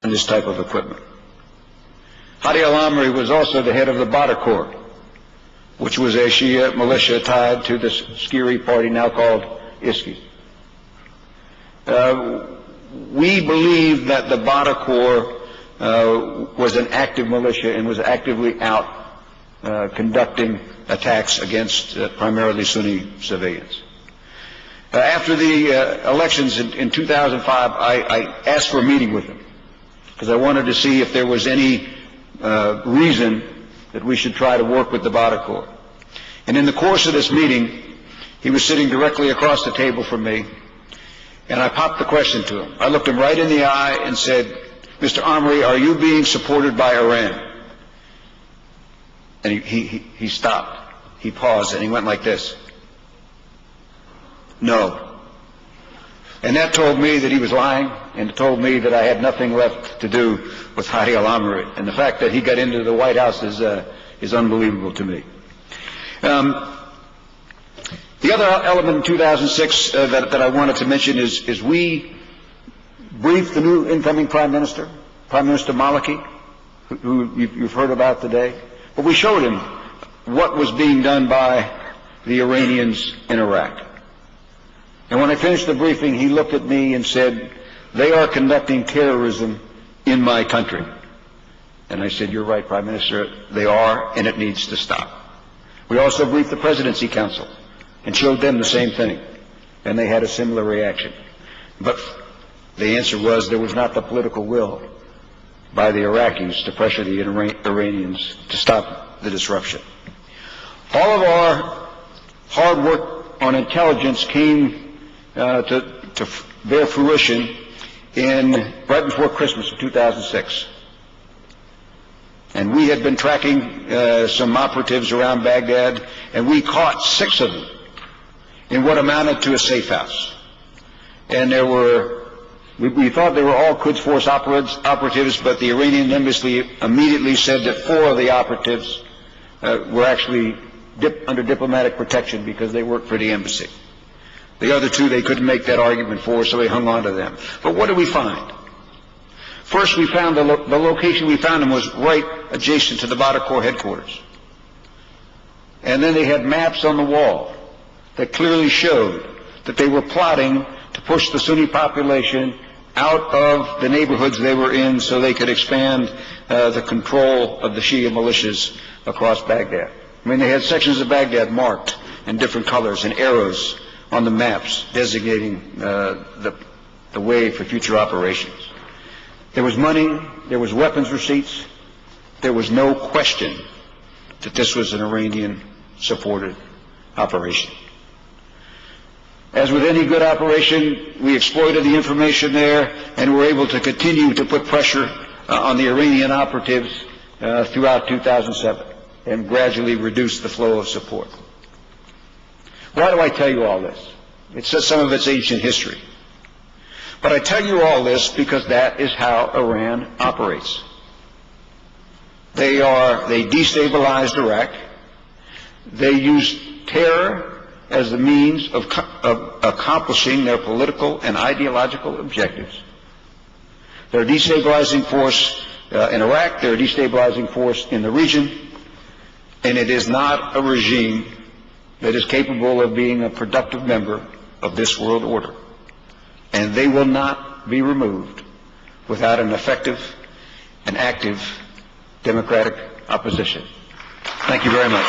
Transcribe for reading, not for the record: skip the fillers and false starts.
and this type of equipment. Hadi al-Amri was also the head of the Badr Corps, which was a Shia militia tied to the Skiri party now called ISKI. We believe that the Badr Corps was an active militia and was actively out conducting attacks against primarily Sunni civilians. After the elections in 2005, I asked for a meeting with him because I wanted to see if there was any reason that we should try to work with the Badr Corps. And in the course of this meeting, he was sitting directly across the table from me, and I popped the question to him. I looked him right in the eye and said, "Mr. Amri, are you being supported by Iran?" And he stopped. He paused and he went like this. "No." And that told me that he was lying, and it told me that I had nothing left to do with Hadi al-Amri. And the fact that he got into the White House is unbelievable to me. The other element in 2006 that I wanted to mention is we briefed the new incoming Prime Minister Maliki, who you've heard about today. But we showed him what was being done by the Iranians in Iraq. And when I finished the briefing, he looked at me and said, "They are conducting terrorism in my country." And I said, "You're right, Prime Minister, they are, and it needs to stop." We also briefed the Presidency Council and showed them the same thing, and they had a similar reaction. But the answer was there was not the political will by the Iraqis to pressure the Iranians to stop the disruption. All of our hard work on intelligence came to bear fruition right before Christmas of 2006. And we had been tracking some operatives around Baghdad, and we caught 6 of them in what amounted to a safe house. And we thought they were all Quds Force operatives, but the Iranian embassy immediately said that 4 of the operatives were actually under diplomatic protection because they worked for the embassy. The other 2 they couldn't make that argument for, so they hung on to them. But what did we find? First, we found the location we found them was right adjacent to the Badr Corps headquarters. And then they had maps on the wall that clearly showed that they were plotting to push the Sunni population out of the neighborhoods they were in so they could expand the control of the Shia militias across Baghdad. I mean, they had sections of Baghdad marked in different colors and arrows on the maps designating the way for future operations. There was money, there was weapons receipts, there was no question that this was an Iranian-supported operation. As with any good operation, we exploited the information there and were able to continue to put pressure on the Iranian operatives throughout 2007 and gradually reduce the flow of support. Why do I tell you all this? It's just some of its ancient history. But I tell you all this because that is how Iran operates. They destabilized Iraq. They used terror as the means of accomplishing their political and ideological objectives. They're a destabilizing force in Iraq. They're a destabilizing force in the region. And it is not a regime that is capable of being a productive member of this world order. And they will not be removed without an effective and active democratic opposition. Thank you very much.